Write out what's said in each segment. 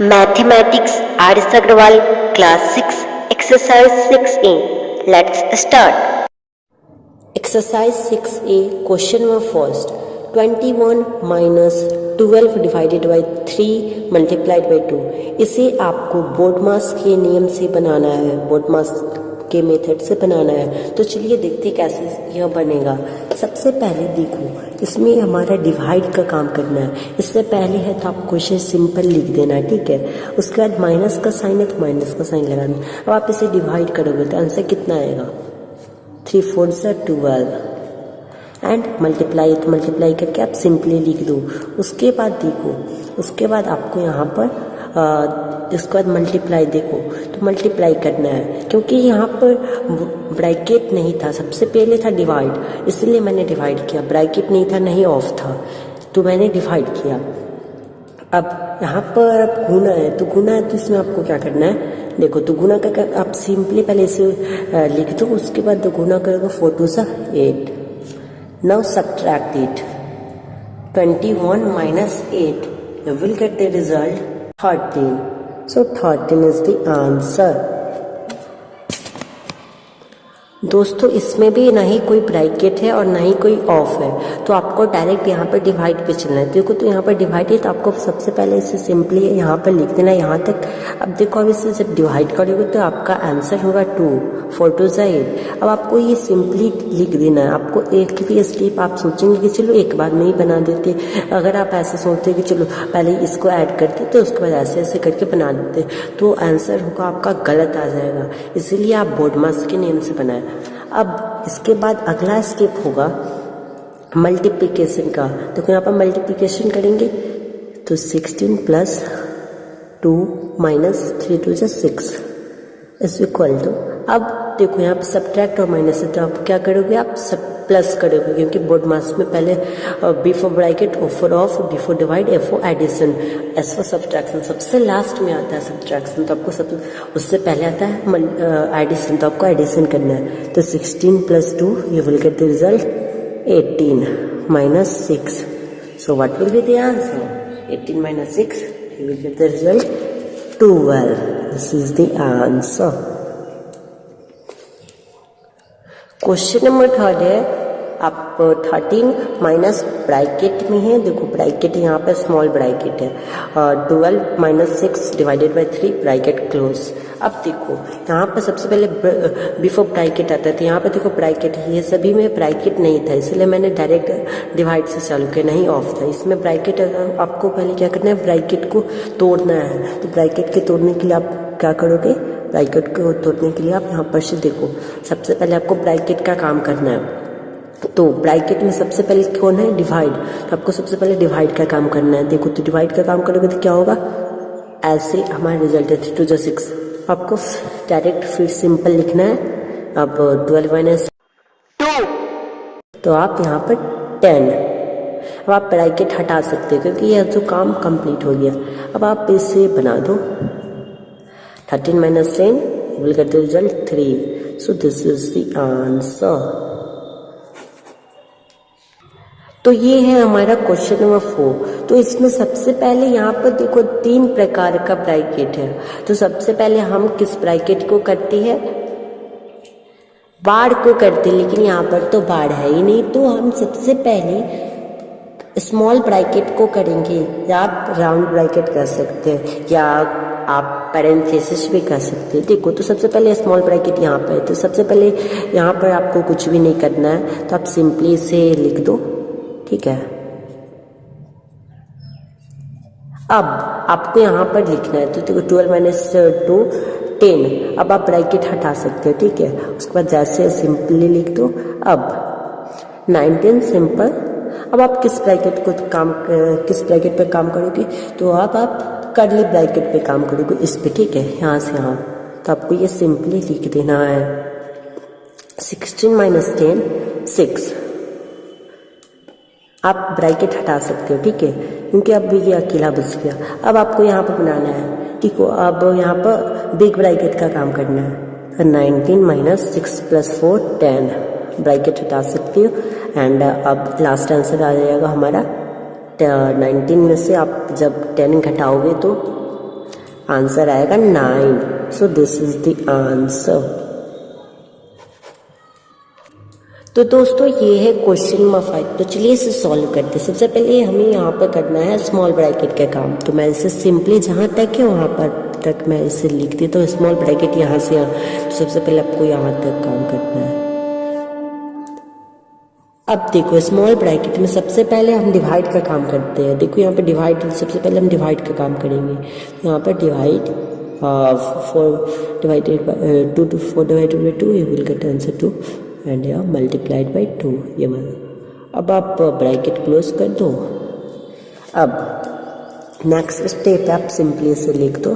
Mathematics R.S. Agrawal Class 6 Exercise 6A. Let's start. Exercise 6A question number first. 21 minus 12 divided by 3 multiplied by 2. इसे आपको बोर्डमास के नियम से बनाना है, बोर्डमास के मेथड से बनाना है। तो चलिए देखते कैसे यह बनेगा। सबसे पहले देखो, इसमें हमारा डिवाइड का काम करना है। इससे पहले है तो आपको इसे सिंपल लिख देना है, ठीक है। उसके बाद माइनस का साइन है तो माइनस का साइन लगाना। अब आप इसे डिवाइड करोगे तो आंसर कितना आएगा? 3 4 से 12 एंड मल्टीप्लाई, तो मल्टीप्लाई करके आप सिंपली लिख दो। उसके बाद देखो, उसके बाद आपको यहाँ पर इसके बाद मल्टीप्लाई देखो तो मल्टीप्लाई करना है, क्योंकि यहाँ पर ब्रैकेट नहीं था, सबसे पहले था डिवाइड, इसलिए मैंने डिवाइड किया। ब्रैकेट नहीं था, नहीं ऑफ था, तो मैंने डिवाइड किया। अब यहाँ पर गुना है, तो गुना है तो इसमें आपको क्या करना है, देखो तो गुना का आप सिंपली पहले इसे लिख दो। उसके बाद गुना करोगे 4 2 सा 8। Now subtract it. 21 minus 8, you will get the result 13. So 13 is the answer. दोस्तों इसमें भी ना ही कोई ब्रैकेट है और ना ही कोई ऑफ है, तो आपको डायरेक्ट यहाँ पर डिवाइड पे चलना है। देखो तो यहाँ पर डिवाइड है, तो आपको सबसे पहले इसे सिंपली यहाँ पर लिख देना है यहाँ तक। अब देखो, अब इसे जब डिवाइड करोगे तो आपका आंसर होगा 2 4 2 से 8। अब आपको ये सिंपली लिख देना है। आपको एक भी स्टेप आप सोचेंगे कि चलो एक बार में ही बना देते, अगर आप ऐसे सोचते कि चलो पहले इसको ऐड कर देते उसके बाद ऐसे ऐसे करके बना देते, तो आंसर होगा आपका गलत आ जाएगा। इसीलिए आप बोर्डमास के नियम से बनाएं। अब इसके बाद अगला स्टेप होगा मल्टीप्लिकेशन का। देखो यहाँ पर मल्टीप्लिकेशन करेंगे तो 16 प्लस 2 माइनस 3 2 जा 6 इज इक्वल टू। अब देखो यहाँ पर सब्ट्रैक्ट और माइनस है, तो आप क्या करोगे, आप सब प्लस करोगे, क्योंकि बोर्डमास में पहले B for bracket, O for of, D for divide, A for addition, S for subtraction. सबसे लास्ट में आता है सब्ट्रैक्शन, तो आपको सब उससे पहले आता है एडिशन, तो आपको एडिशन करना है। तो 16 plus 2 you will get the result 18 minus 6। So what will be the answer? 18 minus 6 you will get the result 12. This is the answer. Question number 3 है, आप 13 माइनस ब्रैकेट में है। देखो ब्रैकेट यहाँ पे स्मॉल ब्रैकेट है, 12 minus 6 divided by 3 bracket close. अब देखो यहाँ पर सबसे पहले बिफोर ब्रैकेट आता है, तो यहाँ पे देखो ब्रैकेट, ये सभी में ब्रैकेट नहीं था, इसलिए मैंने डायरेक्ट डिवाइड से चालू किया, नहीं ऑफ था। इसमें ब्रैकेट आपको पहले क्या करना है, ब्रैकेट को तोड़ना है। तो ब्रैकेट के तोड़ने के लिए आप क्या करोगे, ब्रैकेट को तोड़ने के लिए आप यहाँ पर से देखो, सबसे पहले आपको ब्रैकेट का काम करना है। तो ब्रैकेट में सबसे पहले कौन है, डिवाइड, तो आपको सबसे पहले डिवाइड का काम करना है। देखो तो डिवाइड का काम करोगे तो क्या होगा, ऐसे हमारा रिजल्ट है 3 2 जा 6। आपको डायरेक्ट फिर सिंपल लिखना है। अब 12 माइनस 2, तो आप यहाँ पर 10। अब आप ब्रैकेट हटा सकते हो, क्योंकि यह जो काम कंप्लीट हो गया। अब आप इसे बना दो, 13 minus 10 you will get the result 3. So this is the answer. तो ये है हमारा क्वेश्चन नंबर 4। तो इसमें सबसे पहले यहाँ पर देखो 3 प्रकार का ब्रैकेट है। तो सबसे पहले हम किस ब्रैकेट को करते हैं, बार को करते, लेकिन यहाँ पर तो बार है ही नहीं, तो हम सबसे पहले स्मॉल ब्रैकेट को करेंगे, या आप राउंड ब्रैकेट कर सकते हैं, या आप पैरेंथेसिस भी कर सकते हैं। देखो तो सबसे पहले स्मॉल ब्रैकेट यहाँ पर है, तो सबसे पहले यहाँ पर आपको कुछ भी नहीं करना है, तो आप सिंपली इसे लिख दो, ठीक है। अब आपको यहाँ पर लिखना है, तो देखो 12 माइनस 2 10। अब आप ब्रैकेट हटा सकते हो, ठीक है। उसके बाद जैसे सिंपली लिख दो। अब 19 सिंपल। अब आप किस ब्रैकेट पे काम करोगे, तो आप कर्ली ब्रैकेट पे काम करोगे, इस पे, ठीक है, यहाँ से यहाँ। तो आपको ये सिंपली लिख देना है 16 माइनस 10 6। आप ब्रैकेट हटा सकते हो, ठीक है, क्योंकि अब ये अकेला बच गया। अब आपको यहाँ पर बनाना है, ठीक हो। अब यहाँ पर बिग ब्रैकेट का काम करना है। 19 माइनस 6 प्लस 4 10, ब्रैकेट हटा सकते हो। एंड अब लास्ट आंसर आ जाएगा हमारा 19 में से आप जब 10 घटाओगे तो आंसर आएगा 9। So this is the answer. तो दोस्तों ये है क्वेश्चन नंबर 5। तो चलिए इसे सॉल्व करते हैं। सबसे पहले हमें यहाँ पर करना है स्मॉल ब्रैकेट का काम। तो मैं इसे सिंपली जहाँ तक है वहाँ पर तक मैं इसे लिख देता हूँ। स्मॉल ब्रैकेट यहाँ से यहाँ, तो सबसे पहले आपको यहाँ तक काम करना है। अब देखो स्मॉल ब्रैकेट में सबसे पहले हम डिवाइड का काम करते हैं। देखो यहाँ पे डिवाइड, सबसे पहले हम डिवाइड का काम करेंगे। यहाँ पर divide 4 divided by 2 to 4 divided by 2, you will get answer 2 and यहाँ मल्टीप्लाइड बाय 2 ये वाला। अब आप ब्रैकेट क्लोज कर दो। अब नेक्स्ट स्टेप आप सिंपली इसे लिख दो,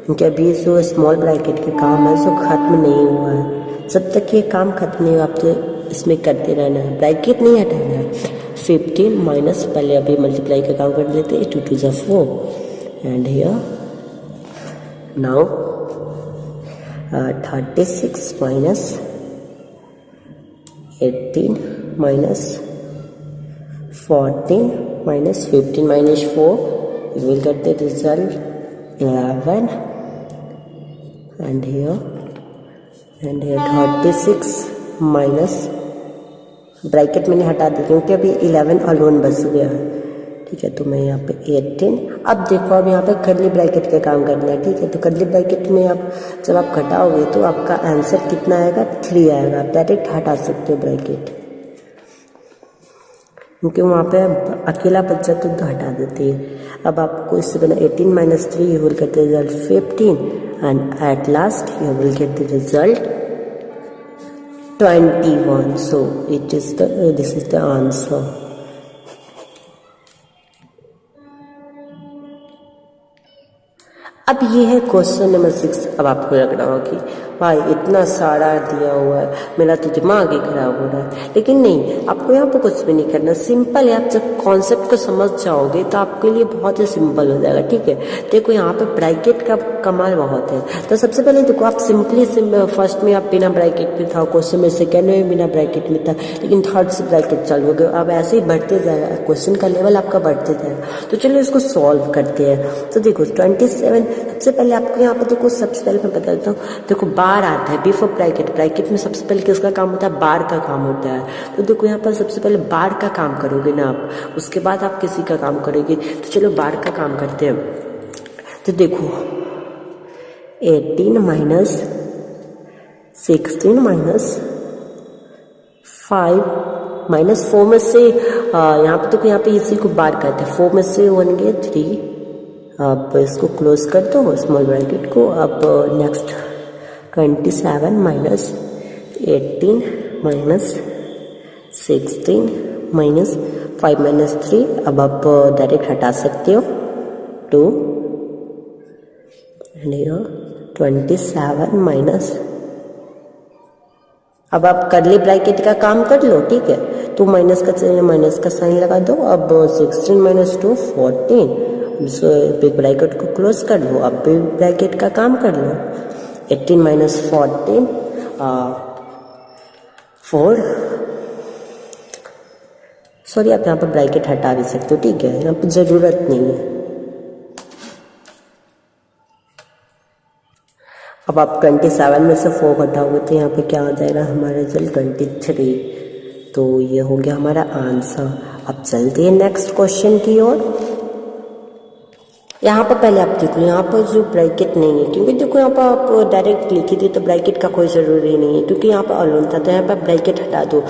क्योंकि अभी जो स्मॉल ब्रैकेट का काम है जो खत्म नहीं हुआ है। जब तक ये काम खत्म नहीं हुआ आप तो इसमें करते रहना है, ब्रैकेट नहीं हटाना है। 15 माइनस, पहले अभी मल्टीप्लाई का काम कर लेते हैं। 2 2 जा 4 and here now 36 minus 18 minus 14 minus 15 minus 4, you will get the result 11 and here 36 minus, bracket मैंने हटा दी क्योंकि अभी 11 अलोन बच गया है। ठीक है, तो मैं यहाँ पे 18। अब देखो अब यहाँ पे कर्ली ब्रैकेट का काम करना है। ठीक है, तो कर्ली ब्रैकेट में आप जब आप घटाओगे तो आपका आंसर कितना आएगा, 3 आएगा। आप डायरेक्ट हटा सकते हो ब्रैकेट, क्योंकि वहाँ पे अकेला बच्चा तो हटा देती है। अब आपको इससे बना 18 minus 3, you will get the result 15 and at last you will get the result 21. So it is this is the answer. अब ये है क्वेश्चन नंबर 6। अब आपको लग रहा होगा कि भाई इतना सारा दिया हुआ है, मेरा तो दिमाग ही खराब हो रहा है। लेकिन नहीं, आपको यहाँ पर कुछ भी नहीं करना, सिंपल है। आप जब कॉन्सेप्ट को समझ जाओगे तो आपके लिए बहुत ही सिंपल हो जाएगा। ठीक है, देखो यहाँ पे ब्रैकेट का कमाल बहुत है। तो सबसे पहले देखो आप सिंपली फर्स्ट में आप बिना ब्रैकेट में था, क्वेश्चन में सेकेंड में बिना ब्रैकेट में था, लेकिन थर्ड से ब्रैकेट चालू हो गया। अब ऐसे ही बढ़ते जाएगा, क्वेश्चन का लेवल आपका बढ़ते जाएगा। तो चलिए इसको सॉल्व करते हैं। तो देखो 27, सबसे पहले आपको यहाँ पर देखो, सबसे पहले मैं बता देता हूँ। देखो बार आता है बिफोर ब्रैकेट, ब्रैकेट में सबसे पहले किसका काम होता है, बार का काम होता है। तो देखो यहाँ पर सबसे पहले बार का काम करोगे ना आप, उसके बाद आप किसी का काम करोगे। तो चलो बार का काम करते हैं। तो देखो 18 माइनस 16 माइनस 5 माइनस 4 में से यहाँ पे देखो, यहाँ पे इसी को बार करते हैं। 4 में से 1 गया 3। अब इसको क्लोज कर दो स्मॉल ब्रैकेट को। अब next 27 minus 18 minus 16 minus 5 minus 3। अब आप डायरेक्ट हटा सकते हो 2 एंड 27 माइनस, अब आप कर्ली ब्रैकेट का काम कर लो। ठीक है, तो माइनस का साइन लगा दो। अब 16 माइनस 2 14, बिग ब्रैकेट को क्लोज कर लो। अब बिग ब्रैकेट का काम कर लो। 18 माइनस 14 4, सॉरी आप यहाँ पर ब्रैकेट हटा भी सकते हो। ठीक है, यहाँ पर जरूरत नहीं है। अब आप 27 में से 4 घटाओगे तो यहाँ पे क्या हो जाएगा, हमारा रिजल्ट 23। तो ये हो गया हमारा आंसर। अब चलते हैं नेक्स्ट क्वेश्चन की ओर। यहाँ पर पहले आप देख लो, यहाँ पर जो ब्रैकेट नहीं है, क्योंकि देखो यहाँ पर आप डायरेक्ट लिखी थी तो ब्रैकेट का कोई ज़रूरी नहीं है, क्योंकि यहाँ पर अलोन था। तो यहाँ पर ब्रैकेट हटा दो।